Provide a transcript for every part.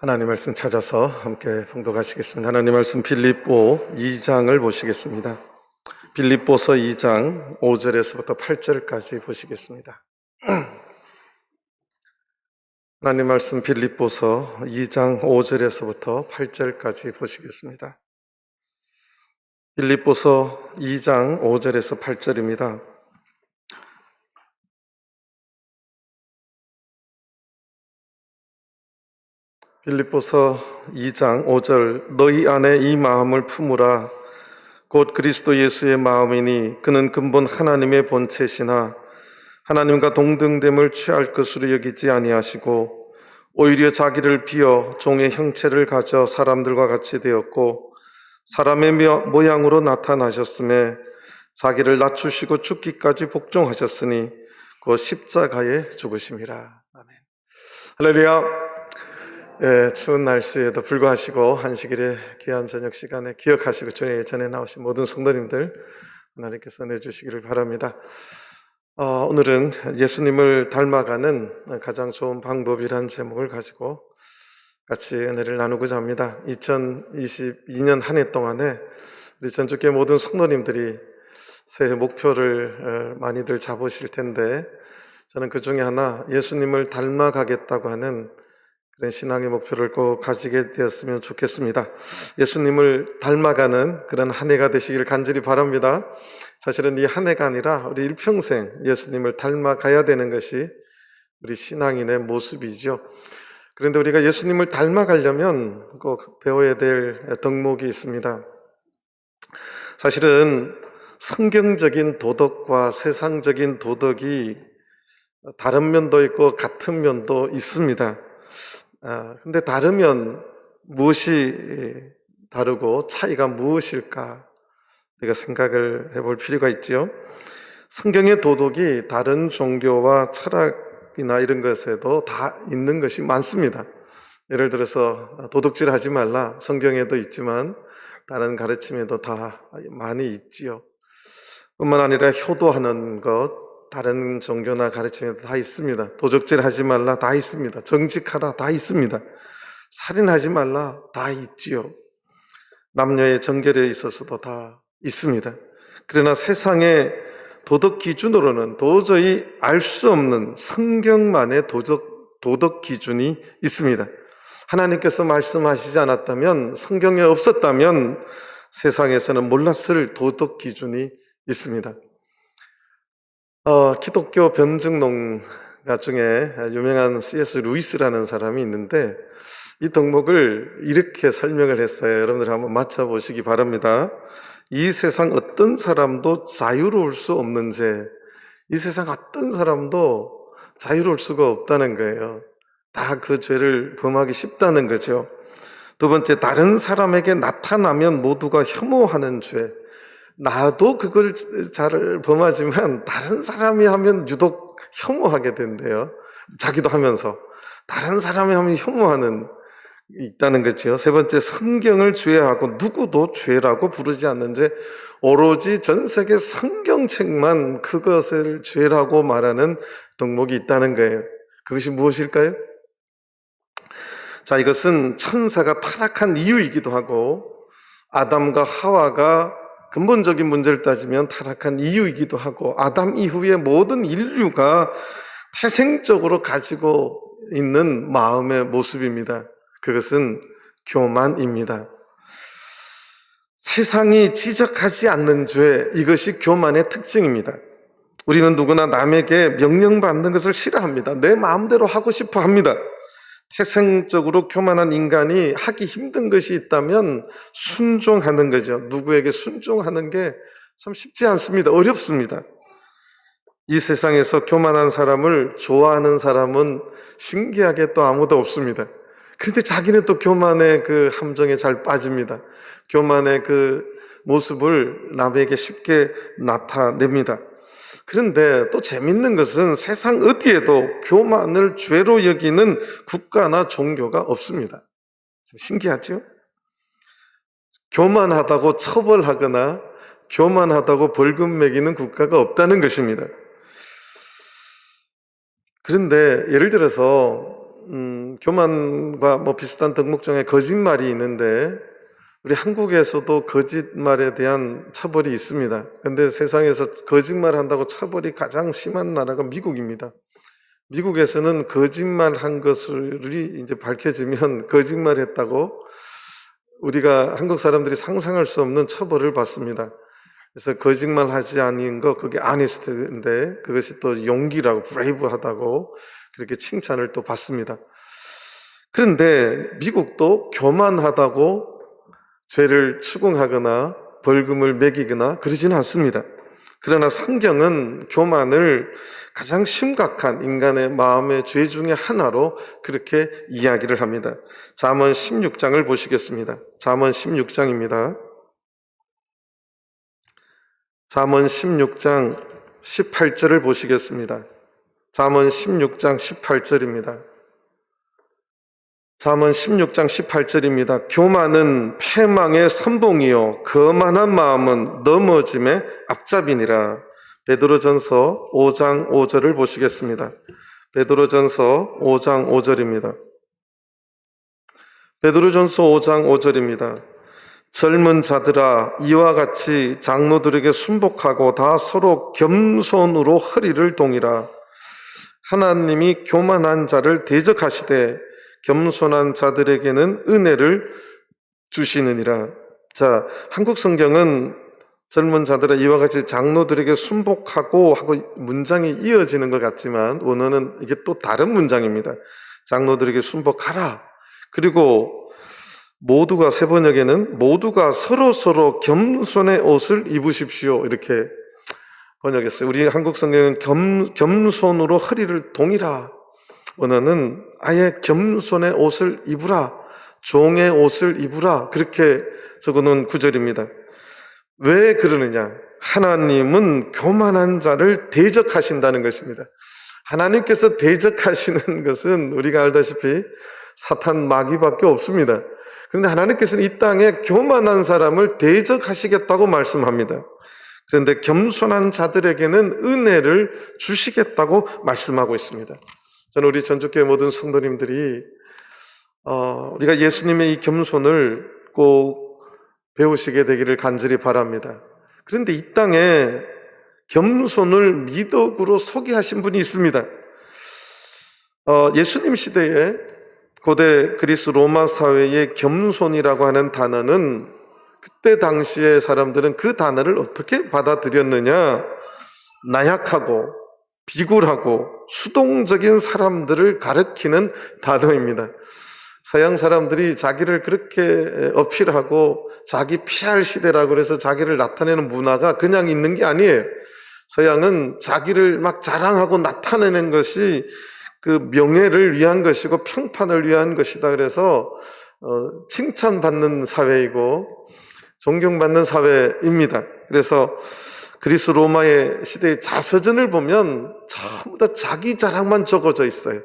하나님 말씀 찾아서 함께 봉독하시겠습니다. 하나님 말씀 빌립보 2장을 보시겠습니다. 빌립보서 2장 5절에서부터 8절까지 보시겠습니다. 하나님 말씀 빌립보서 2장 5절에서부터 8절까지 보시겠습니다. 빌립보서 2장 5절에서 8절입니다. 빌립보서 2장 5절 너희 안에 이 마음을 품으라 곧 그리스도 예수의 마음이니 그는 근본 하나님의 본체시나 하나님과 동등됨을 취할 것으로 여기지 아니하시고 오히려 자기를 비어 종의 형체를 가져 사람들과 같이 되었고 사람의 모양으로 나타나셨음에 자기를 낮추시고 죽기까지 복종하셨으니 그 십자가에 죽으심이라. 아멘. 할렐루야. 추운 날씨에도 불구하시고 안식일의 귀한 저녁 시간에 기억하시고 주의 전에 나오신 모든 성도님들 하나님께서 내주시기를 바랍니다. 오늘은 예수님을 닮아가는 가장 좋은 방법이라는 제목을 가지고 같이 은혜를 나누고자 합니다. 2022년 한 해 동안에 우리 전주교회 모든 성도님들이 새해 목표를 많이들 잡으실 텐데 저는 그 중에 하나 예수님을 닮아가겠다고 하는 그런 신앙의 목표를 꼭 가지게 되었으면 좋겠습니다. 예수님을 닮아가는 그런 한 해가 되시기를 간절히 바랍니다. 사실은 이 한 해가 아니라 우리 일평생 예수님을 닮아가야 되는 것이 우리 신앙인의 모습이죠. 그런데 우리가 예수님을 닮아가려면 꼭 배워야 될 덕목이 있습니다. 사실은 성경적인 도덕과 세상적인 도덕이 다른 면도 있고 같은 면도 있습니다. 근데 다르면 무엇이 다르고 차이가 무엇일까? 우리가 생각을 해볼 필요가 있죠. 성경의 도덕이 다른 종교와 철학이나 이런 것에도 다 있는 것이 많습니다. 예를 들어서 도둑질 하지 말라 성경에도 있지만 다른 가르침에도 다 많이 있지요. 뿐만 아니라 효도하는 것 다른 종교나 가르침에도 다 있습니다. 도적질 하지 말라 다 있습니다. 정직하라 다 있습니다. 살인하지 말라 다 있지요. 남녀의 정결에 있어서도 다 있습니다. 그러나 세상의 도덕 기준으로는 도저히 알 수 없는 성경만의 도덕 기준이 있습니다. 하나님께서 말씀하시지 않았다면, 성경에 없었다면 세상에서는 몰랐을 도덕 기준이 있습니다. 기독교 변증론가 중에 유명한 C.S. 루이스라는 사람이 있는데 이 덕목을 이렇게 설명을 했어요. 여러분들 한번 맞춰보시기 바랍니다. 이 세상 어떤 사람도 자유로울 수 없는 죄, 이 세상 어떤 사람도 자유로울 수가 없다는 거예요. 다 그 죄를 범하기 쉽다는 거죠. 두 번째, 다른 사람에게 나타나면 모두가 혐오하는 죄. 나도 그걸 잘 범하지만 다른 사람이 하면 유독 혐오하게 된대요. 자기도 하면서 다른 사람이 하면 혐오하는 있다는 거죠. 세 번째, 성경을 죄하고 누구도 죄라고 부르지 않는 죄. 오로지 전 세계 성경책만 그것을 죄라고 말하는 덕목이 있다는 거예요. 그것이 무엇일까요? 자, 이것은 천사가 타락한 이유이기도 하고 아담과 하와가 근본적인 문제를 따지면 타락한 이유이기도 하고 아담 이후의 모든 인류가 태생적으로 가지고 있는 마음의 모습입니다. 그것은 교만입니다. 세상이 지적하지 않는 죄, 이것이 교만의 특징입니다. 우리는 누구나 남에게 명령받는 것을 싫어합니다. 내 마음대로 하고 싶어 합니다. 태생적으로 교만한 인간이 하기 힘든 것이 있다면 순종하는 거죠. 누구에게 순종하는 게 참 쉽지 않습니다. 어렵습니다. 이 세상에서 교만한 사람을 좋아하는 사람은 신기하게 또 아무도 없습니다. 그런데 자기는 또 교만의 그 함정에 잘 빠집니다. 교만의 그 모습을 남에게 쉽게 나타냅니다. 그런데 또 재밌는 것은 세상 어디에도 교만을 죄로 여기는 국가나 종교가 없습니다. 좀 신기하죠? 교만하다고 처벌하거나 교만하다고 벌금 매기는 국가가 없다는 것입니다. 그런데 예를 들어서 교만과 뭐 비슷한 덕목 중에 거짓말이 있는데 우리 한국에서도 거짓말에 대한 처벌이 있습니다. 근데 세상에서 거짓말 한다고 처벌이 가장 심한 나라가 미국입니다. 미국에서는 거짓말 한 것이 이제 밝혀지면 거짓말했다고 우리가 한국 사람들이 상상할 수 없는 처벌을 받습니다. 그래서 거짓말 하지 않은 거 그게 아니스트인데 그것이 또 용기라고 브레이브하다고 그렇게 칭찬을 또 받습니다. 그런데 미국도 교만하다고 죄를 추궁하거나 벌금을 매기거나 그러지는 않습니다. 그러나 성경은 교만을 가장 심각한 인간의 마음의 죄 중에 하나로 그렇게 이야기를 합니다. 잠언 16장을 보시겠습니다. 잠언 16장입니다. 잠언 16장 18절을 보시겠습니다. 잠언 16장 18절입니다. 잠언 16장 18절입니다. 교만은 패망의 선봉이요 거만한 마음은 넘어짐의 앞잡이니라. 베드로전서 5장 5절을 보시겠습니다. 베드로전서 5장 5절입니다. 베드로전서 5장 5절입니다. 젊은 자들아 이와 같이 장로들에게 순복하고 다 서로 겸손으로 허리를 동이라. 하나님이 교만한 자를 대적하시되 겸손한 자들에게는 은혜를 주시느니라. 자, 한국 성경은 젊은 자들아 이와 같이 장로들에게 순복하고 하고 문장이 이어지는 것 같지만 원어는 이게 또 다른 문장입니다. 장로들에게 순복하라. 그리고 모두가 새 번역에는 모두가 서로 겸손의 옷을 입으십시오 이렇게 번역했어요. 우리 한국 성경은 겸손으로 허리를 동이라. 원어는 아예 겸손의 옷을 입으라, 종의 옷을 입으라 그렇게 적어놓은 구절입니다. 왜 그러느냐? 하나님은 교만한 자를 대적하신다는 것입니다. 하나님께서 대적하시는 것은 우리가 알다시피 사탄 마귀밖에 없습니다. 그런데 하나님께서는 이 땅에 교만한 사람을 대적하시겠다고 말씀합니다. 그런데 겸손한 자들에게는 은혜를 주시겠다고 말씀하고 있습니다. 저는 우리 전주교회 모든 성도님들이 우리가 예수님의 이 겸손을 꼭 배우시게 되기를 간절히 바랍니다. 그런데 이 땅에 겸손을 미덕으로 소개하신 분이 있습니다. 예수님 시대에 고대 그리스 로마 사회의 겸손이라고 하는 단어는 그때 당시의 사람들은 그 단어를 어떻게 받아들였느냐? 나약하고 비굴하고 수동적인 사람들을 가리키는 단어입니다. 서양 사람들이 자기를 그렇게 어필하고 자기 PR 시대라고 그래서 자기를 나타내는 문화가 그냥 있는 게 아니에요. 서양은 자기를 막 자랑하고 나타내는 것이 그 명예를 위한 것이고 평판을 위한 것이다. 그래서 칭찬받는 사회이고 존경받는 사회입니다. 그래서 그리스 로마의 시대의 자서전을 보면 전부 다 자기 자랑만 적어져 있어요.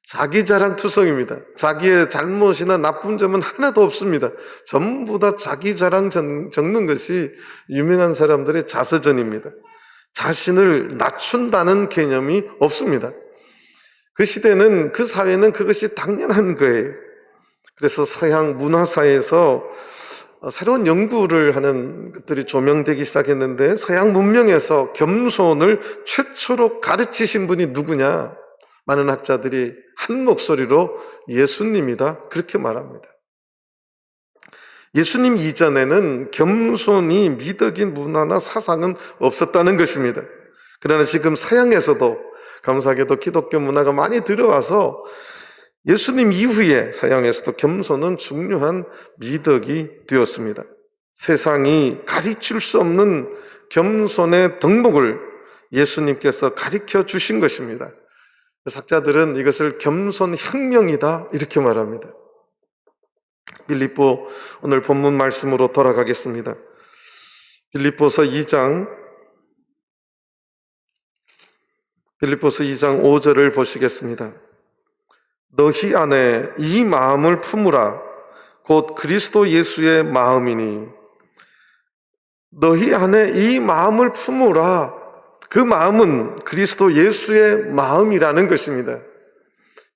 자기 자랑 투성입니다. 자기의 잘못이나 나쁜 점은 하나도 없습니다. 전부 다 자기 자랑 적는 것이 유명한 사람들의 자서전입니다. 자신을 낮춘다는 개념이 없습니다. 그 시대는, 그 사회는 그것이 당연한 거예요. 그래서 서양 문화사에서 새로운 연구를 하는 것들이 조명되기 시작했는데 서양 문명에서 겸손을 최초로 가르치신 분이 누구냐? 많은 학자들이 한 목소리로 예수님이다 그렇게 말합니다. 예수님 이전에는 겸손이 미덕인 문화나 사상은 없었다는 것입니다. 그러나 지금 서양에서도 감사하게도 기독교 문화가 많이 들어와서 예수님 이후에 서양에서도 겸손은 중요한 미덕이 되었습니다. 세상이 가르칠 수 없는 겸손의 덕목을 예수님께서 가르쳐 주신 것입니다. 학자들은 이것을 겸손혁명이다 이렇게 말합니다. 빌립보 오늘 본문 말씀으로 돌아가겠습니다. 빌립보서 2장 5절을 보시겠습니다. 너희 안에 이 마음을 품으라 곧 그리스도 예수의 마음이니. 너희 안에 이 마음을 품으라. 그 마음은 그리스도 예수의 마음이라는 것입니다.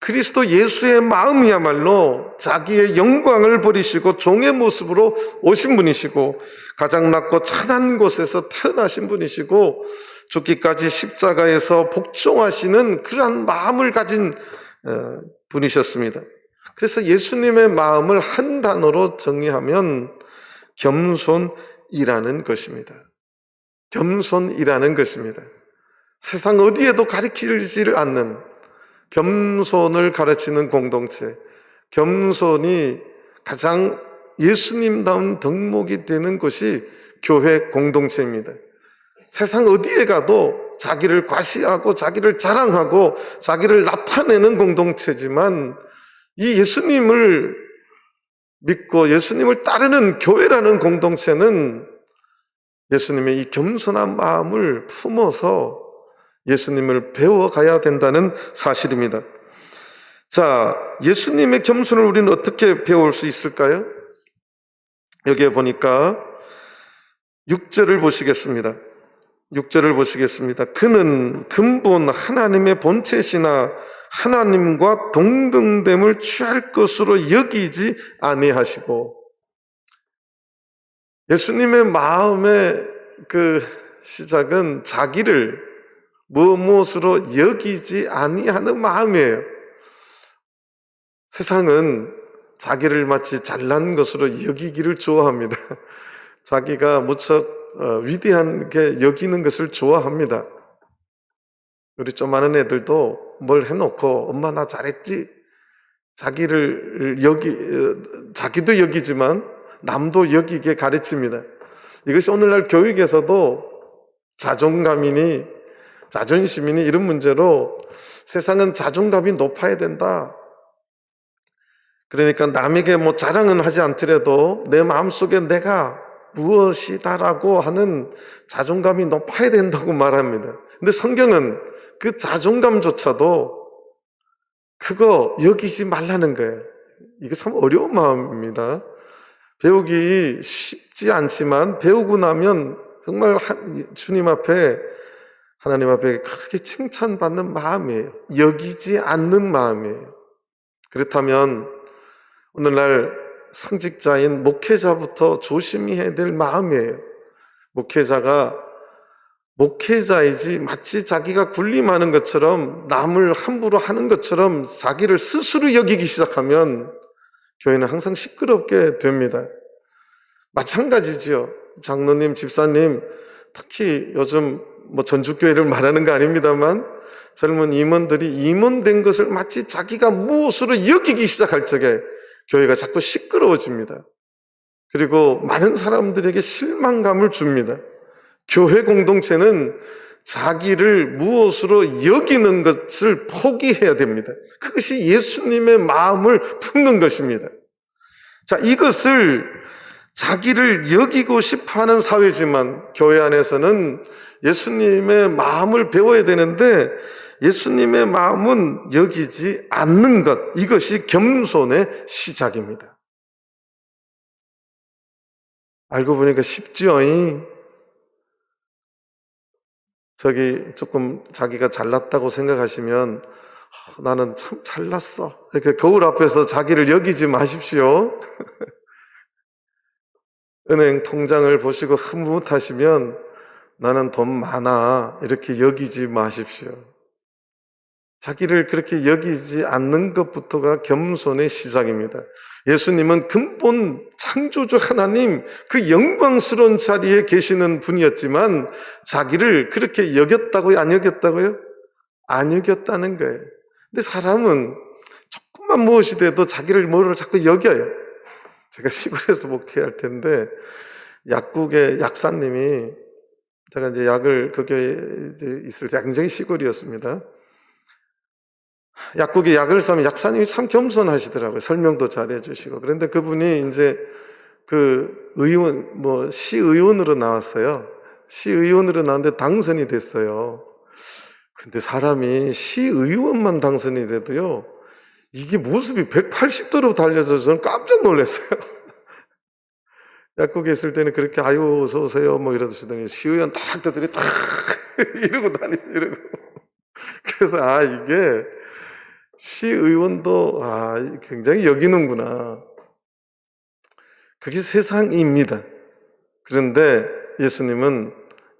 그리스도 예수의 마음이야말로 자기의 영광을 버리시고 종의 모습으로 오신 분이시고 가장 낮고 찬한 곳에서 태어나신 분이시고 죽기까지 십자가에서 복종하시는 그러한 마음을 가진 분이셨습니다. 그래서 예수님의 마음을 한 단어로 정의하면 겸손이라는 것입니다. 겸손이라는 것입니다. 세상 어디에도 가리키지를 않는 겸손을 가르치는 공동체, 겸손이 가장 예수님다운 덕목이 되는 것이 교회 공동체입니다. 세상 어디에 가도 자기를 과시하고 자기를 자랑하고 자기를 나타내는 공동체지만 이 예수님을 믿고 예수님을 따르는 교회라는 공동체는 예수님의 이 겸손한 마음을 품어서 예수님을 배워가야 된다는 사실입니다. 자, 예수님의 겸손을 우리는 어떻게 배울 수 있을까요? 여기에 보니까 6절을 보시겠습니다. 6절을 보시겠습니다. 그는 근본 하나님의 본체시나 하나님과 동등됨을 취할 것으로 여기지 아니하시고, 예수님의 마음의 그 시작은 자기를 무엇으로 여기지 아니하는 마음이에요. 세상은 자기를 마치 잘난 것으로 여기기를 좋아합니다. 자기가 무척 위대한 게 여기는 것을 좋아합니다. 우리 좀 많은 애들도 뭘 해놓고 엄마 나 잘했지? 자기를 자기도 여기지만 남도 여기게 가르칩니다. 이것이 오늘날 교육에서도 자존심이니 이런 문제로 세상은 자존감이 높아야 된다. 그러니까 남에게 뭐 자랑은 하지 않더라도 내 마음속에 내가 무엇이다라고 하는 자존감이 높아야 된다고 말합니다. 근데 성경은 그 자존감조차도 그거 여기지 말라는 거예요. 이게 참 어려운 마음입니다. 배우기 쉽지 않지만 배우고 나면 정말 주님 앞에 하나님 앞에 크게 칭찬받는 마음이에요. 여기지 않는 마음이에요. 그렇다면 오늘날 성직자인 목회자부터 조심히 해야 될 마음이에요. 목회자가 목회자이지 마치 자기가 군림하는 것처럼 남을 함부로 하는 것처럼 자기를 스스로 여기기 시작하면 교회는 항상 시끄럽게 됩니다. 마찬가지지요. 장로님, 집사님, 특히 요즘 뭐 전주교회를 말하는 거 아닙니다만 젊은 임원들이 임원된 것을 마치 자기가 무엇으로 여기기 시작할 적에 교회가 자꾸 시끄러워집니다. 그리고 많은 사람들에게 실망감을 줍니다. 교회 공동체는 자기를 무엇으로 여기는 것을 포기해야 됩니다. 그것이 예수님의 마음을 품는 것입니다. 자, 이것을 자기를 여기고 싶어하는 사회지만 교회 안에서는 예수님의 마음을 배워야 되는데 예수님의 마음은 여기지 않는 것, 이것이 겸손의 시작입니다. 알고 보니까 쉽지요. 저기 조금 자기가 잘났다고 생각하시면 나는 참 잘났어. 이렇게 거울 앞에서 자기를 여기지 마십시오. 은행 통장을 보시고 흐뭇하시면 나는 돈 많아 이렇게 여기지 마십시오. 자기를 그렇게 여기지 않는 것부터가 겸손의 시작입니다. 예수님은 근본 창조주 하나님 그 영광스러운 자리에 계시는 분이었지만 자기를 그렇게 여겼다고요? 안 여겼다고요? 안 여겼다는 거예요. 근데 사람은 조금만 무엇이 돼도 자기를 뭐로 자꾸 여겨요. 제가 시골에서 목회할 텐데 약국의 약사님이, 제가 이제 약을 그 교회에 있을 때 굉장히 시골이었습니다. 약국에 약을 사면 약사님이 참 겸손하시더라고요. 설명도 잘 해주시고. 그런데 그분이 이제 그 시의원으로 나왔어요. 시의원으로 나왔는데 당선이 됐어요. 근데 사람이 시의원만 당선이 돼도요, 이게 모습이 180도로 달려서 저는 깜짝 놀랐어요. 약국에 있을 때는 그렇게 아유 어서 오세요 뭐 이러시더니 시의원 딱 들이 딱 이러고 다니고 이러고. 그래서 이게 시의원도 굉장히 여기는구나. 그게 세상입니다. 그런데 예수님은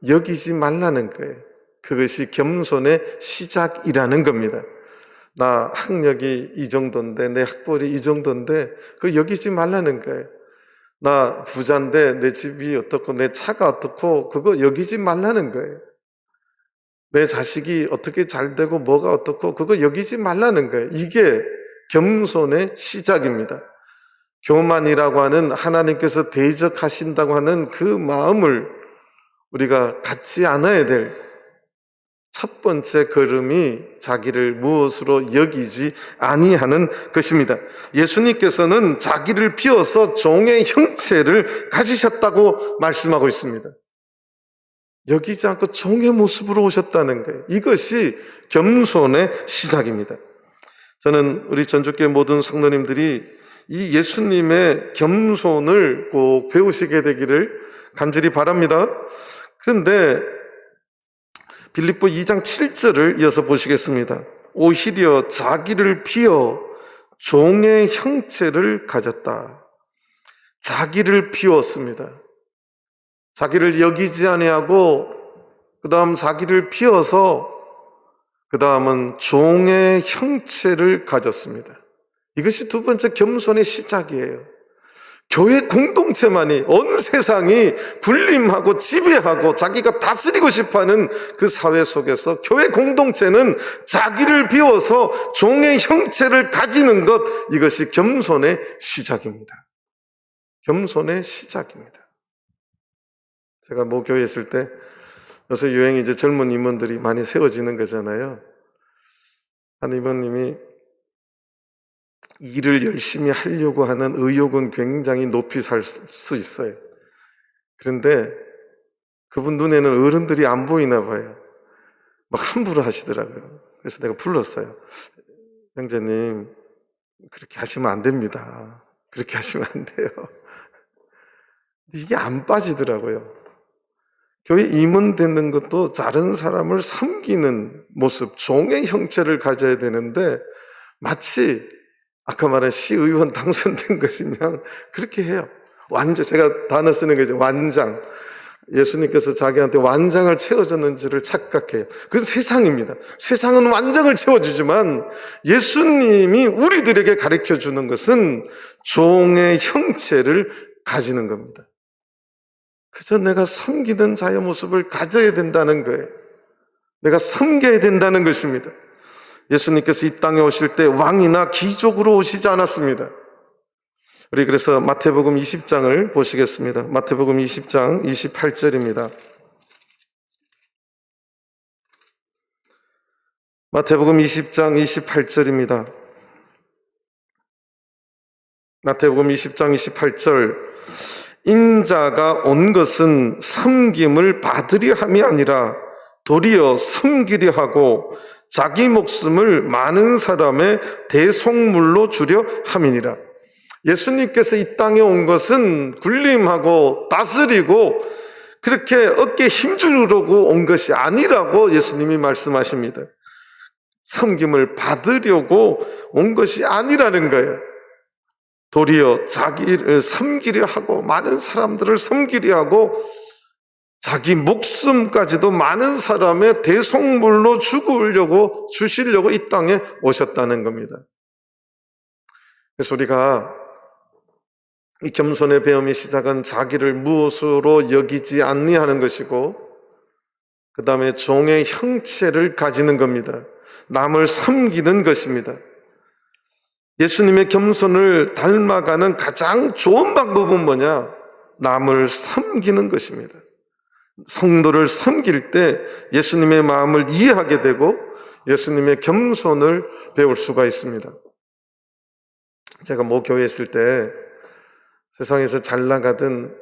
여기지 말라는 거예요. 그것이 겸손의 시작이라는 겁니다. 나 학력이 이 정도인데, 내 학벌이 이 정도인데 그거 여기지 말라는 거예요. 나 부자인데 내 집이 어떻고 내 차가 어떻고 그거 여기지 말라는 거예요. 내 자식이 어떻게 잘 되고 뭐가 어떻고 그거 여기지 말라는 거예요. 이게 겸손의 시작입니다. 교만이라고 하는 하나님께서 대적하신다고 하는 그 마음을 우리가 갖지 않아야 될 첫 번째 걸음이 자기를 무엇으로 여기지 아니하는 것입니다. 예수님께서는 자기를 비워서 종의 형체를 가지셨다고 말씀하고 있습니다. 여기지 않고 종의 모습으로 오셨다는 거예요. 이것이 겸손의 시작입니다. 저는 우리 전주교회 모든 성도님들이 이 예수님의 겸손을 꼭 배우시게 되기를 간절히 바랍니다. 그런데 빌립보 2장 7절을 이어서 보시겠습니다. 오히려 자기를 비워 종의 형체를 가졌다. 자기를 비웠습니다. 자기를 여기지 아니하고 그 다음 자기를 비워서 그 다음은 종의 형체를 가졌습니다. 이것이 두 번째 겸손의 시작이에요. 교회 공동체만이 온 세상이 군림하고 지배하고 자기가 다스리고 싶어하는 그 사회 속에서 교회 공동체는 자기를 비워서 종의 형체를 가지는 것, 이것이 겸손의 시작입니다. 겸손의 시작입니다. 제가 모교에 있을 때 요새 유행이 이제 젊은 임원들이 많이 세워지는 거잖아요. 한 임원님이 일을 열심히 하려고 하는 의욕은 굉장히 높이 살 수 있어요. 그런데 그분 눈에는 어른들이 안 보이나 봐요. 막 함부로 하시더라고요. 그래서 내가 불렀어요. 형제님, 그렇게 하시면 안 됩니다. 그렇게 하시면 안 돼요. 이게 안 빠지더라고요. 교회 임원 되는 것도 다른 사람을 섬기는 모습, 종의 형체를 가져야 되는데 마치 아까 말한 시의원 당선된 것이냐 그렇게 해요. 완전, 제가 단어 쓰는 게 이제 완장. 예수님께서 자기한테 완장을 채워줬는지를 착각해요. 그건 세상입니다. 세상은 완장을 채워주지만 예수님이 우리들에게 가르쳐주는 것은 종의 형체를 가지는 겁니다. 그저 내가 섬기는 자의 모습을 가져야 된다는 거예요. 내가 섬겨야 된다는 것입니다. 예수님께서 이 땅에 오실 때 왕이나 귀족으로 오시지 않았습니다. 우리 그래서 마태복음 20장을 보시겠습니다. 마태복음 20장 28절입니다. 마태복음 20장 28절입니다. 마태복음 20장 28절, 인자가 온 것은 섬김을 받으려 함이 아니라 도리어 섬기려 하고 자기 목숨을 많은 사람의 대속물로 주려 함이니라. 예수님께서 이 땅에 온 것은 군림하고 다스리고 그렇게 어깨에 힘주려고 온 것이 아니라고 예수님이 말씀하십니다. 섬김을 받으려고 온 것이 아니라는 거예요. 도리어 자기를 섬기려 하고 많은 사람들을 섬기려 하고 자기 목숨까지도 많은 사람의 대속물로 주시려고 이 땅에 오셨다는 겁니다. 그래서 우리가 이 겸손의 배움의 시작은 자기를 무엇으로 여기지 아니하는 것이고 그 다음에 종의 형체를 가지는 겁니다. 남을 섬기는 것입니다. 예수님의 겸손을 닮아가는 가장 좋은 방법은 뭐냐? 남을 섬기는 것입니다. 성도를 섬길 때 예수님의 마음을 이해하게 되고 예수님의 겸손을 배울 수가 있습니다. 제가 모교회에 있을 때 세상에서 잘 나가던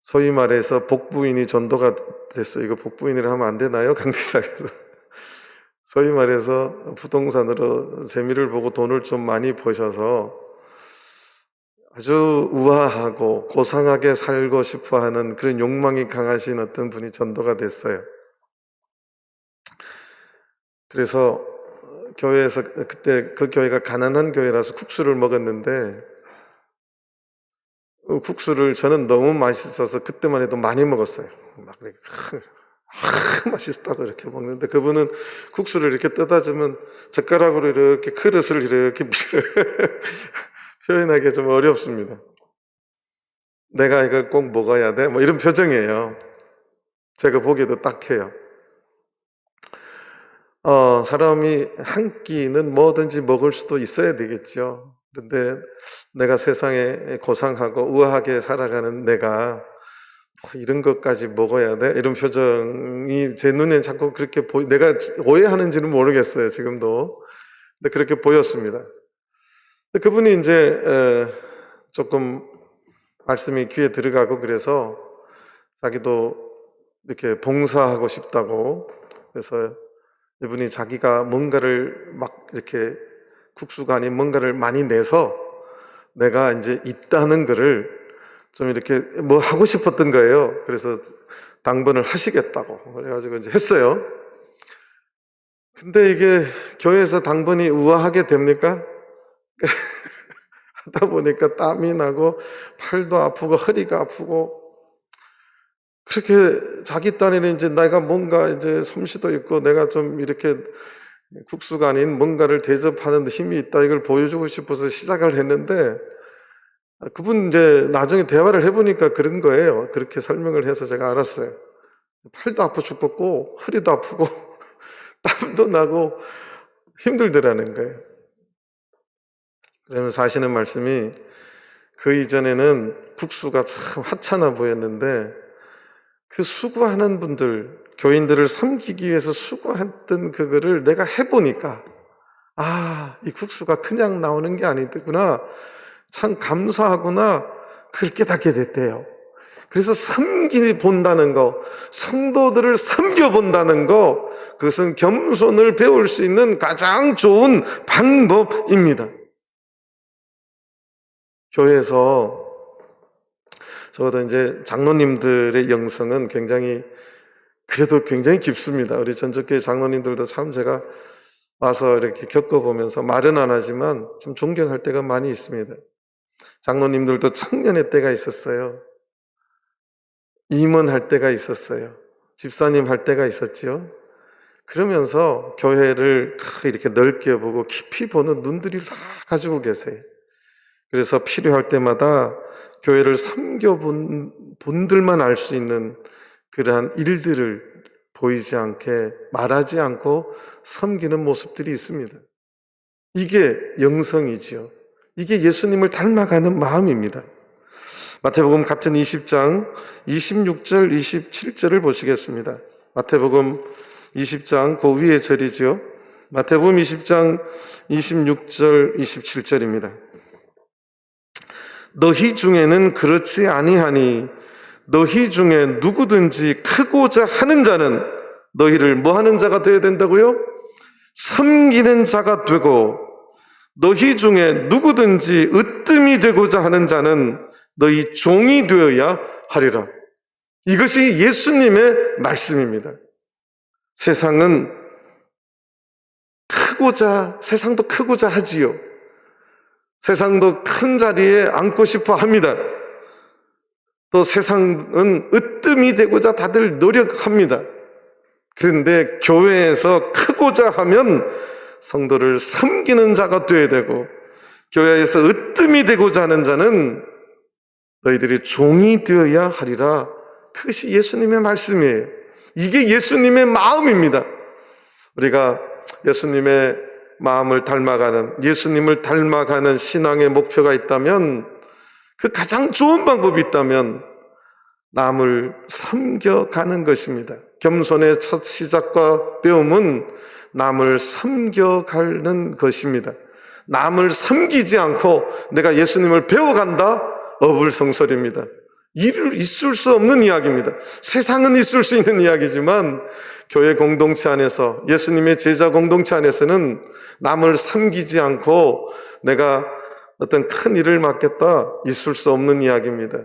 소위 말해서 복부인이 전도가 됐어요. 이거 복부인이라 하면 안 되나요? 강대상에서. 소위 말해서 부동산으로 재미를 보고 돈을 좀 많이 버셔서 아주 우아하고 고상하게 살고 싶어 하는 그런 욕망이 강하신 어떤 분이 전도가 됐어요. 그래서 교회에서 그때 그 교회가 가난한 교회라서 국수를 먹었는데 국수를 저는 너무 맛있어서 그때만 해도 많이 먹었어요. 막 이렇게 맛있다고 이렇게 먹는데 그분은 국수를 이렇게 뜯어주면 젓가락으로 이렇게 그릇을 이렇게 표현하기 좀 어렵습니다. 내가 이거 꼭 먹어야 돼? 뭐 이런 표정이에요. 제가 보기에도 딱해요. 사람이 한 끼는 뭐든지 먹을 수도 있어야 되겠죠. 그런데 내가 세상에 고상하고 우아하게 살아가는 내가 이런 것까지 먹어야 돼? 이런 표정이 제 눈에 자꾸 그렇게 내가 오해하는지는 모르겠어요, 지금도. 근데 그렇게 보였습니다. 근데 그분이 이제 조금 말씀이 귀에 들어가고 그래서 자기도 이렇게 봉사하고 싶다고, 그래서 이분이 자기가 뭔가를 막 이렇게 국수가 아닌 뭔가를 많이 내서 내가 이제 있다는 거를 좀 이렇게 뭐 하고 싶었던 거예요. 그래서 당번을 하시겠다고 그래가지고 이제 했어요. 근데 이게 교회에서 당번이 우아하게 됩니까? 하다 보니까 땀이 나고 팔도 아프고 허리가 아프고, 그렇게 자기 딴에는 이제 내가 뭔가 이제 솜씨도 있고 내가 좀 이렇게 국수가 아닌 뭔가를 대접하는 힘이 있다, 이걸 보여주고 싶어서 시작을 했는데, 그분 이제 나중에 대화를 해보니까 그런 거예요. 그렇게 설명을 해서 제가 알았어요. 팔도 아파 죽겠고 허리도 아프고 땀도 나고 힘들더라는 거예요. 그러면서 하시는 말씀이, 그 이전에는 국수가 참 하찮아 보였는데 그 수고하는 분들, 교인들을 섬기기 위해서 수고했던 그거를 내가 해보니까 이 국수가 그냥 나오는 게 아니구나, 참 감사하구나, 그걸 깨닫게 됐대요. 그래서 섬겨본다는 거, 성도들을 섬겨본다는 거, 그것은 겸손을 배울 수 있는 가장 좋은 방법입니다. 교회에서 적어도 이제 장로님들의 영성은 그래도 굉장히 깊습니다. 우리 전적교회 장로님들도 참 제가 와서 이렇게 겪어보면서 말은 안 하지만 참 존경할 때가 많이 있습니다. 장로님들도 청년의 때가 있었어요. 임원할 때가 있었어요. 집사님 할 때가 있었죠. 그러면서 교회를 이렇게 넓게 보고 깊이 보는 눈들이 다 가지고 계세요. 그래서 필요할 때마다 교회를 섬겨본 분들만 알 수 있는 그러한 일들을 보이지 않게, 말하지 않고 섬기는 모습들이 있습니다. 이게 영성이지요. 이게 예수님을 닮아가는 마음입니다. 마태복음 같은 20장 26절 27절을 보시겠습니다. 마태복음 20장 그 위의 절이죠. 마태복음 20장 26절 27절입니다. 너희 중에는 그렇지 아니하니 너희 중에 누구든지 크고자 하는 자는 너희를 뭐 하는 자가 되어야 된다고요? 섬기는 자가 되고, 너희 중에 누구든지 으뜸이 되고자 하는 자는 너희 종이 되어야 하리라. 이것이 예수님의 말씀입니다. 세상도 크고자 하지요. 세상도 큰 자리에 앉고 싶어 합니다. 또 세상은 으뜸이 되고자 다들 노력합니다. 그런데 교회에서 크고자 하면 성도를 섬기는 자가 되어야 되고, 교회에서 으뜸이 되고자 하는 자는 너희들이 종이 되어야 하리라. 그것이 예수님의 말씀이에요. 이게 예수님의 마음입니다. 우리가 예수님의 마음을 닮아가는, 예수님을 닮아가는 신앙의 목표가 있다면, 그 가장 좋은 방법이 있다면 남을 섬겨가는 것입니다. 겸손의 첫 시작과 배움은 남을 섬겨가는 것입니다. 남을 섬기지 않고 내가 예수님을 배워간다? 어불성설입니다. 있을 수 없는 이야기입니다. 세상은 있을 수 있는 이야기지만 교회 공동체 안에서, 예수님의 제자 공동체 안에서는 남을 섬기지 않고 내가 어떤 큰 일을 맡겠다, 있을 수 없는 이야기입니다.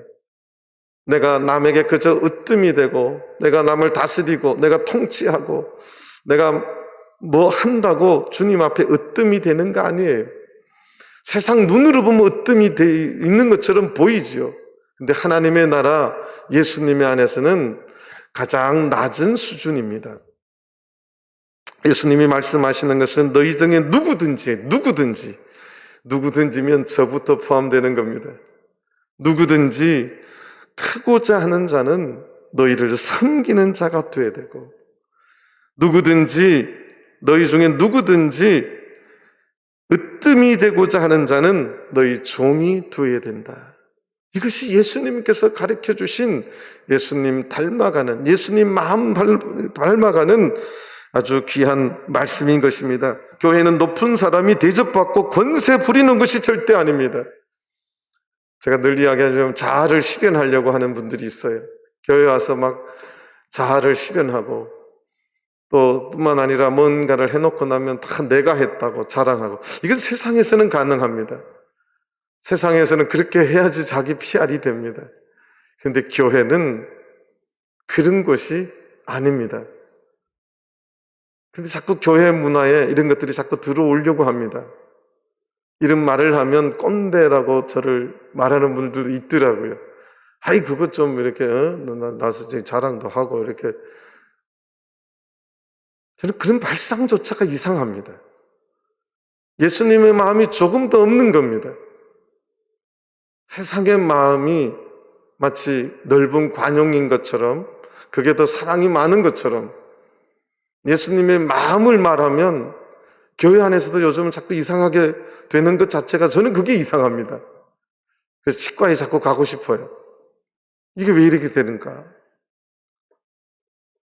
내가 남에게 그저 으뜸이 되고, 내가 남을 다스리고, 내가 통치하고, 내가 뭐 한다고 주님 앞에 으뜸이 되는 거 아니에요. 세상 눈으로 보면 으뜸이 돼 있는 것처럼 보이죠. 근데 하나님의 나라 예수님의 안에서는 가장 낮은 수준입니다. 예수님이 말씀하시는 것은 너희 중에 누구든지면 저부터 포함되는 겁니다. 누구든지 크고자 하는 자는 너희를 섬기는 자가 되어야 되고, 너희 중에 누구든지 으뜸이 되고자 하는 자는 너희 종이 되어야 된다. 이것이 예수님께서 가르쳐 주신 예수님 닮아가는, 예수님 마음 닮아가는 아주 귀한 말씀인 것입니다. 교회는 높은 사람이 대접받고 권세 부리는 것이 절대 아닙니다. 제가 늘 이야기하자면 자아를 실현하려고 하는 분들이 있어요. 교회 와서 막 자아를 실현하고, 또 뿐만 아니라 뭔가를 해놓고 나면 다 내가 했다고 자랑하고, 이건 세상에서는 가능합니다. 세상에서는 그렇게 해야지 자기 PR이 됩니다. 그런데 교회는 그런 것이 아닙니다. 근데 자꾸 교회 문화에 이런 것들이 자꾸 들어오려고 합니다. 이런 말을 하면 꼰대라고 저를 말하는 분들도 있더라고요. 아이, 그것 좀 이렇게, 나서 자랑도 하고, 이렇게. 저는 그런 발상조차가 이상합니다. 예수님의 마음이 조금 더 없는 겁니다. 세상의 마음이 마치 넓은 관용인 것처럼, 그게 더 사랑이 많은 것처럼, 예수님의 마음을 말하면 교회 안에서도 요즘은 자꾸 이상하게 되는 것 자체가 저는 그게 이상합니다. 그래서 치과에 자꾸 가고 싶어요. 이게 왜 이렇게 되는가?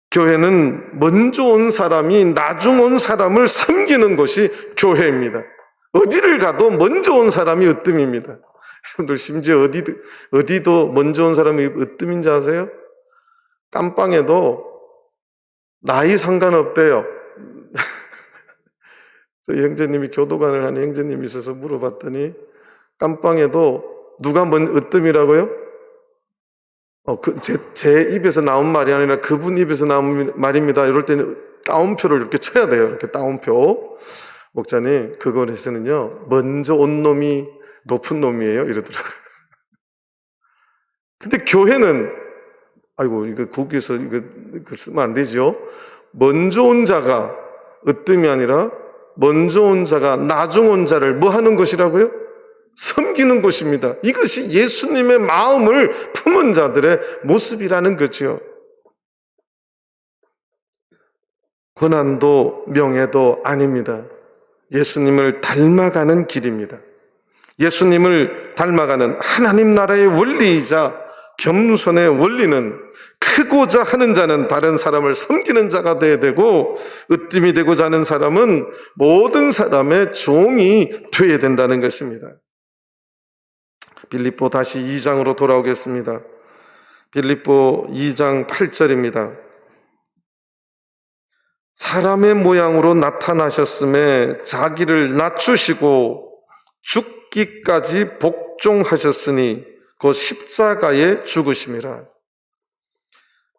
교회는 먼저 온 사람이 나중 온 사람을 섬기는 것이 교회입니다. 어디를 가도 먼저 온 사람이 으뜸입니다. 여러분들 심지어 어디도 먼저 온 사람이 으뜸인지 아세요? 깜빵에도 나이 상관없대요. 저희 형제님이 교도관을 하는 형제님이 있어서 물어봤더니 깜빵에도 누가 으뜸이라고요? 제 입에서 나온 말이 아니라 그분 입에서 나온 말입니다. 이럴 때는 따옴표를 이렇게 쳐야 돼요. 이렇게 따옴표. 목사님, 그거에서는요, 먼저 온 놈이 높은 놈이에요. 이러더라고요. 근데 교회는, 아이고, 이거 거기서 이거 쓰면 안 되죠. 먼저 온 자가 으뜸이 아니라 먼저 온 자가 나중 온 자를 뭐 하는 것이라고요? 섬기는 것입니다. 이것이 예수님의 마음을 품은 자들의 모습이라는 거죠. 고난도 명예도 아닙니다. 예수님을 닮아가는 길입니다. 예수님을 닮아가는 하나님 나라의 원리이자 겸손의 원리는 크고자 하는 자는 다른 사람을 섬기는 자가 되어야 되고, 으뜸이 되고자 하는 사람은 모든 사람의 종이 되어야 된다는 것입니다. 빌립보 다시 2장으로 돌아오겠습니다. 빌립보 2장 8절입니다. 사람의 모양으로 나타나셨음에 자기를 낮추시고 죽기까지 복종하셨으니 그 십자가에 죽으심이라.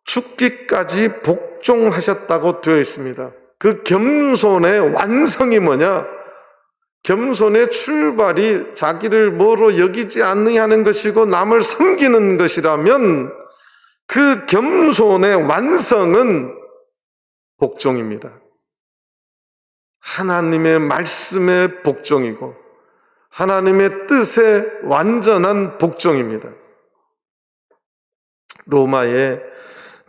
죽기까지 복종하셨다고 되어 있습니다. 그 겸손의 완성이 뭐냐? 겸손의 출발이 자기를 뭐로 여기지 않느냐는 것이고 남을 섬기는 것이라면 그 겸손의 완성은 복종입니다. 하나님의 말씀의 복종이고 하나님의 뜻의 완전한 복종입니다. 로마에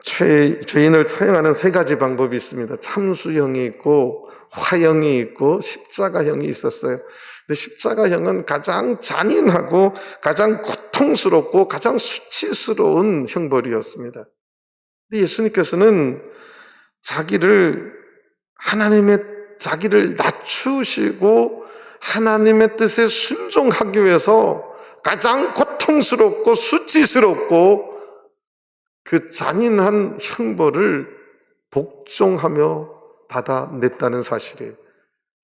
죄인을 처형하는 세 가지 방법이 있습니다. 참수형이 있고 화형이 있고 십자가형이 있었어요. 근데 십자가형은 가장 잔인하고 가장 고통스럽고 가장 수치스러운 형벌이었습니다. 근데 예수님께서는 자기를 낮추시고 하나님의 뜻에 순종하기 위해서 가장 고통스럽고 수치스럽고 그 잔인한 형벌을 복종하며 받아냈다는 사실이에요.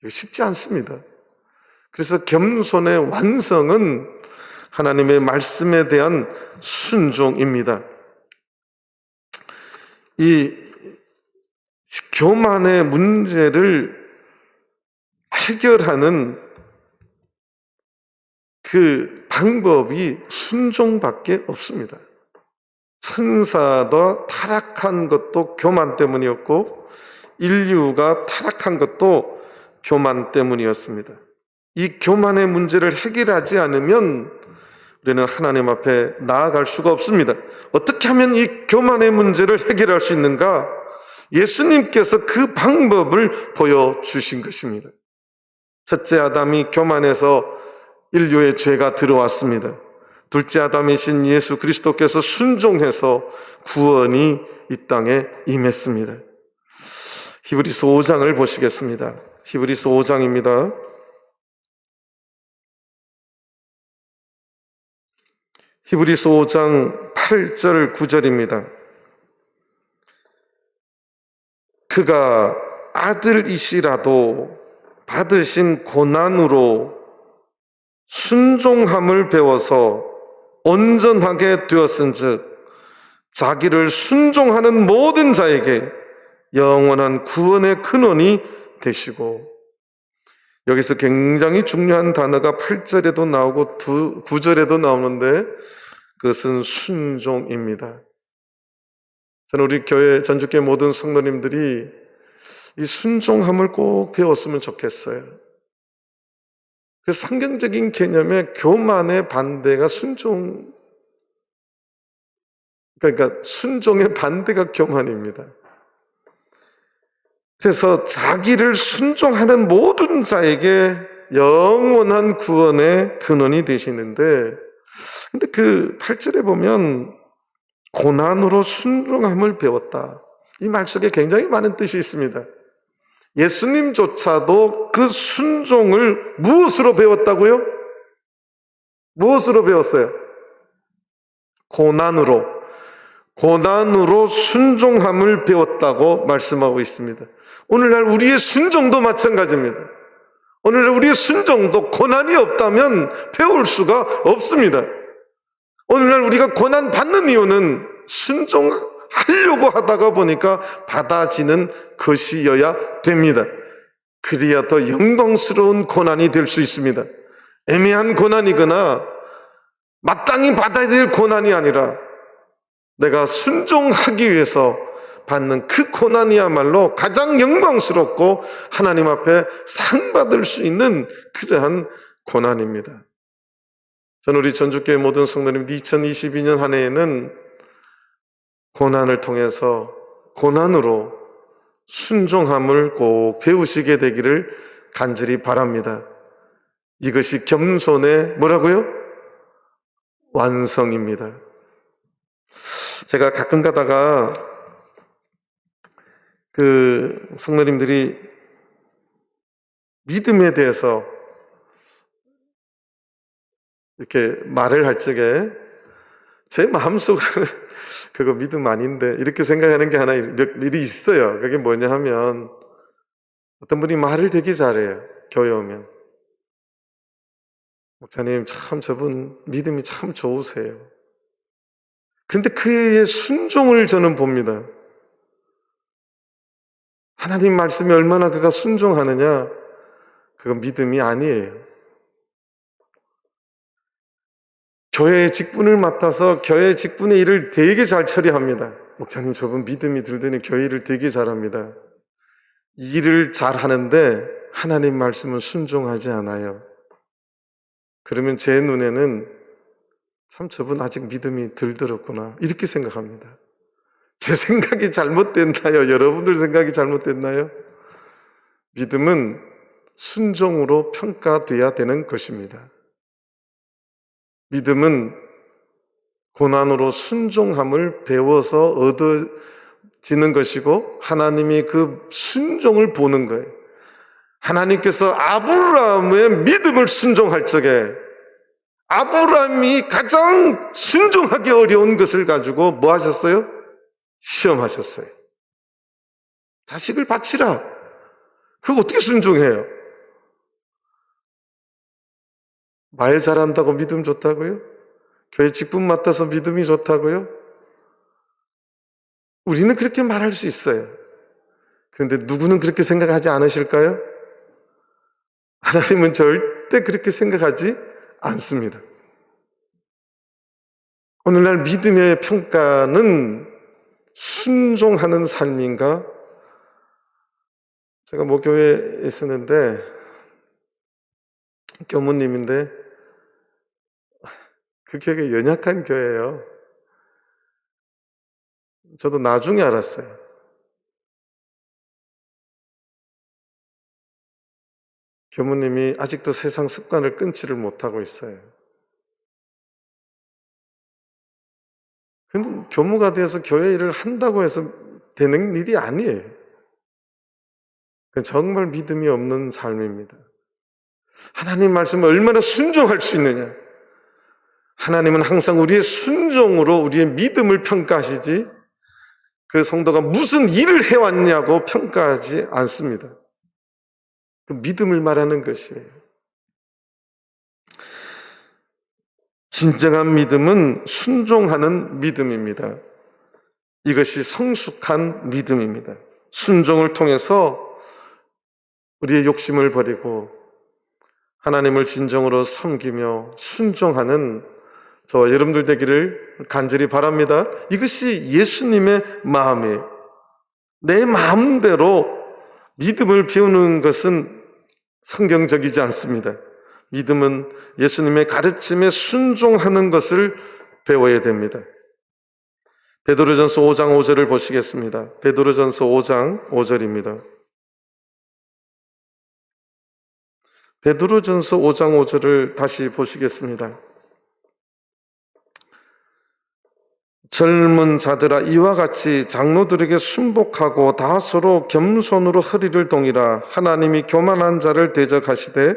이거 쉽지 않습니다. 그래서 겸손의 완성은 하나님의 말씀에 대한 순종입니다. 이 교만의 문제를 해결하는 그 방법이 순종밖에 없습니다. 천사도 타락한 것도 교만 때문이었고 인류가 타락한 것도 교만 때문이었습니다. 이 교만의 문제를 해결하지 않으면 우리는 하나님 앞에 나아갈 수가 없습니다. 어떻게 하면 이 교만의 문제를 해결할 수 있는가? 예수님께서 그 방법을 보여주신 것입니다. 첫째 아담이 교만해서 인류의 죄가 들어왔습니다. 둘째 아담이신 예수 그리스도께서 순종해서 구원이 이 땅에 임했습니다. 히브리서 5장을 보시겠습니다. 히브리서 5장입니다. 히브리서 5장 8절 9절입니다. 그가 아들이시라도 받으신 고난으로 순종함을 배워서 온전하게 되었은즉 자기를 순종하는 모든 자에게 영원한 구원의 근원이 되시고, 여기서 굉장히 중요한 단어가 8절에도 나오고 9절에도 나오는데 그것은 순종입니다. 저는 우리 교회 전주교회 모든 성도님들이 이 순종함을 꼭 배웠으면 좋겠어요. 그 성경적인 개념의 교만의 반대가 그러니까 순종의 반대가 교만입니다. 그래서 자기를 순종하는 모든 자에게 영원한 구원의 근원이 되시는데, 근데 그 8절에 보면 고난으로 순종함을 배웠다. 이 말 속에 굉장히 많은 뜻이 있습니다. 예수님조차도 그 순종을 무엇으로 배웠다고요? 무엇으로 배웠어요? 고난으로 순종함을 배웠다고 말씀하고 있습니다. 오늘날 우리의 순종도 마찬가지입니다. 오늘날 우리의 순종도 고난이 없다면 배울 수가 없습니다. 오늘날 우리가 고난 받는 이유는 순종하려고 하다가 보니까 받아지는 것이어야 됩니다. 그래야 더 영광스러운 고난이 될 수 있습니다. 애매한 고난이거나 마땅히 받아야 될 고난이 아니라 내가 순종하기 위해서 받는 그 고난이야말로 가장 영광스럽고 하나님 앞에 상 받을 수 있는 그러한 고난입니다. 저는 우리 전주교회 모든 성도님들 2022년 한 해에는 고난을 통해서 고난으로 순종함을 꼭 배우시게 되기를 간절히 바랍니다. 이것이 겸손의 뭐라고요? 완성입니다. 제가 가끔 가다가 성도님들이 믿음에 대해서 이렇게 말을 할 적에 제 마음속으로는 그거 믿음 아닌데 이렇게 생각하는 게 하나 일이 있어요. 그게 뭐냐 하면 어떤 분이 말을 되게 잘해요. 교회 오면. 목사님 참 저분 믿음이 참 좋으세요. 근데 그의 순종을 저는 봅니다. 하나님 말씀에 얼마나 그가 순종하느냐, 그건 믿음이 아니에요. 교회의 직분을 맡아서 교회 직분의 일을 되게 잘 처리합니다. 목사님 저분 믿음이 들더니 교회 일을 되게 잘합니다. 일을 잘하는데 하나님 말씀은 순종하지 않아요. 그러면 제 눈에는 참 저분 아직 믿음이 덜 들었구나 이렇게 생각합니다. 제 생각이 잘못됐나요? 여러분들 생각이 잘못됐나요? 믿음은 순종으로 평가돼야 되는 것입니다. 믿음은 고난으로 순종함을 배워서 얻어지는 것이고 하나님이 그 순종을 보는 거예요. 하나님께서 아브라함의 믿음을 순종할 적에 아브라함이 가장 순종하기 어려운 것을 가지고 뭐 하셨어요? 시험하셨어요. 자식을 바치라. 그거 어떻게 순종해요? 말 잘한다고 믿음 좋다고요? 교회 직분 맡아서 믿음이 좋다고요? 우리는 그렇게 말할 수 있어요. 그런데 누구는 그렇게 생각하지 않으실까요? 하나님은 절대 그렇게 생각하지 않습니다. 오늘날 믿음의 평가는 순종하는 삶인가? 제가 모교회에 있었는데 교무님인데 그 교회가 연약한 교회예요. 저도 나중에 알았어요. 교무님이 아직도 세상 습관을 끊지를 못하고 있어요. 근데 교무가 되어서 교회 일을 한다고 해서 되는 일이 아니에요. 그건 정말 믿음이 없는 삶입니다. 하나님 말씀을 얼마나 순종할 수 있느냐. 하나님은 항상 우리의 순종으로 우리의 믿음을 평가하시지 그 성도가 무슨 일을 해왔냐고 평가하지 않습니다. 그 믿음을 말하는 것이에요. 진정한 믿음은 순종하는 믿음입니다. 이것이 성숙한 믿음입니다. 순종을 통해서 우리의 욕심을 버리고 하나님을 진정으로 섬기며 순종하는 저와 여러분들 되기를 간절히 바랍니다. 이것이 예수님의 마음이에요. 내 마음대로 믿음을 배우는 것은 성경적이지 않습니다. 믿음은 예수님의 가르침에 순종하는 것을 배워야 됩니다. 베드로전서 5장 5절을 보시겠습니다. 베드로전서 5장 5절입니다. 베드로전서 5장 5절을 다시 보시겠습니다. 젊은 자들아 이와 같이 장로들에게 순복하고 다 서로 겸손으로 허리를 동이라. 하나님이 교만한 자를 대적하시되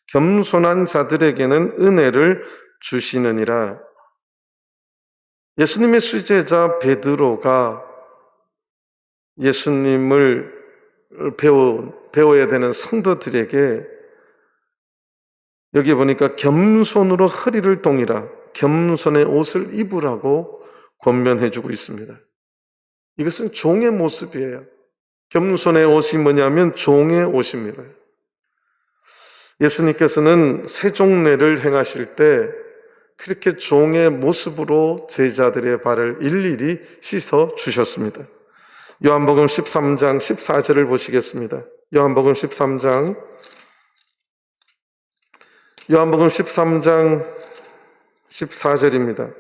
겸손한 자들에게는 은혜를 주시느니라. 예수님의 수제자 베드로가 예수님을 배워야 되는 성도들에게 여기 보니까 겸손으로 허리를 동이라, 겸손의 옷을 입으라고 권면해주고 있습니다. 이것은 종의 모습이에요. 겸손의 옷이 뭐냐면 종의 옷입니다. 예수님께서는 세종례를 행하실 때 그렇게 종의 모습으로 제자들의 발을 일일이 씻어 주셨습니다. 요한복음 13장 14절을 보시겠습니다. 요한복음 13장 14절입니다.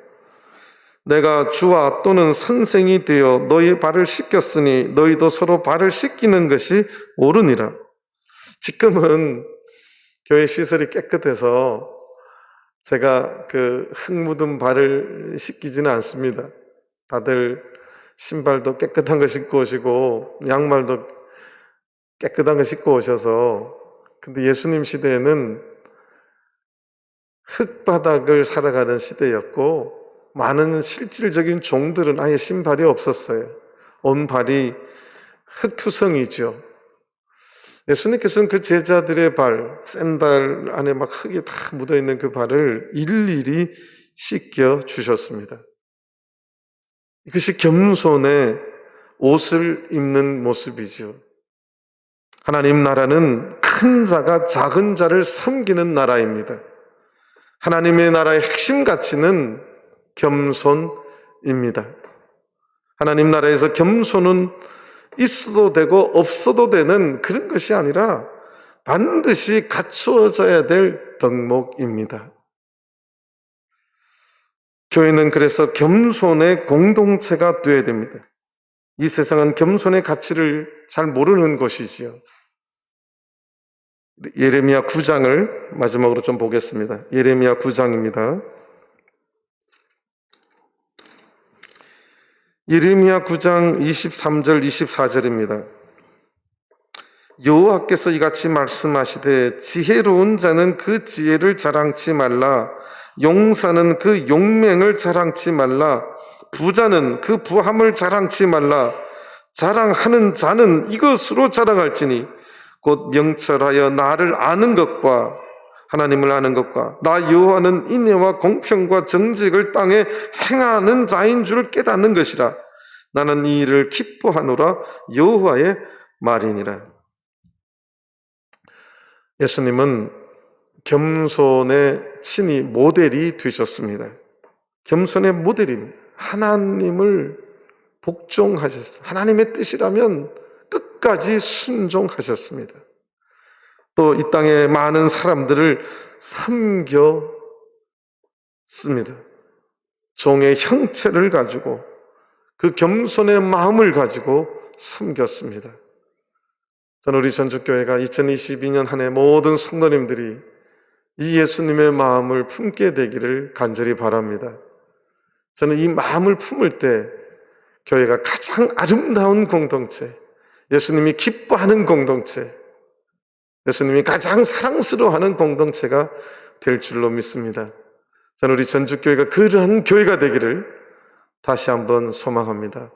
내가 주와 또는 선생이 되어 너희 발을 씻겼으니 너희도 서로 발을 씻기는 것이 옳으니라. 지금은 교회 시설이 깨끗해서 제가 그 흙 묻은 발을 씻기지는 않습니다. 다들 신발도 깨끗한 거 신고 오시고 양말도 깨끗한 거 신고 오셔서, 근데 예수님 시대에는 흙바닥을 살아가는 시대였고 많은 실질적인 종들은 아예 신발이 없었어요. 온 발이 흙투성이죠. 예수님께서는 그 제자들의 발, 샌들 안에 막 흙이 다 묻어있는 그 발을 일일이 씻겨 주셨습니다. 이것이 겸손의 옷을 입는 모습이죠. 하나님 나라는 큰 자가 작은 자를 섬기는 나라입니다. 하나님의 나라의 핵심 가치는 겸손입니다. 하나님 나라에서 겸손은 있어도 되고 없어도 되는 그런 것이 아니라 반드시 갖추어져야 될 덕목입니다. 교회는 그래서 겸손의 공동체가 되어야 됩니다. 이 세상은 겸손의 가치를 잘 모르는 것이지요. 예레미야 9장을 마지막으로 좀 보겠습니다. 예레미야 9장입니다. 예레미야 9장 23절 24절입니다. 여호와께서 이같이 말씀하시되 지혜로운 자는 그 지혜를 자랑치 말라. 용사는 그 용맹을 자랑치 말라. 부자는 그 부함을 자랑치 말라. 자랑하는 자는 이것으로 자랑할지니 곧 명철하여 나를 아는 것과 하나님을 아는 것과 나 여호와는 인애와 공평과 정직을 땅에 행하는 자인 줄을 깨닫는 것이라. 나는 이 일을 기뻐하노라. 여호와의 말이니라. 예수님은 겸손의 친히 모델이 되셨습니다. 겸손의 모델입니다. 하나님을 복종하셨습니다. 하나님의 뜻이라면 끝까지 순종하셨습니다. 또 이 땅에 많은 사람들을 섬겼습니다. 종의 형체를 가지고 그 겸손의 마음을 가지고 섬겼습니다. 저는 우리 전주교회가 2022년 한 해 모든 성도님들이 이 예수님의 마음을 품게 되기를 간절히 바랍니다. 저는 이 마음을 품을 때 교회가 가장 아름다운 공동체, 예수님이 기뻐하는 공동체, 예수님이 가장 사랑스러워하는 공동체가 될 줄로 믿습니다. 저는 우리 전주교회가 그러한 교회가 되기를 다시 한번 소망합니다.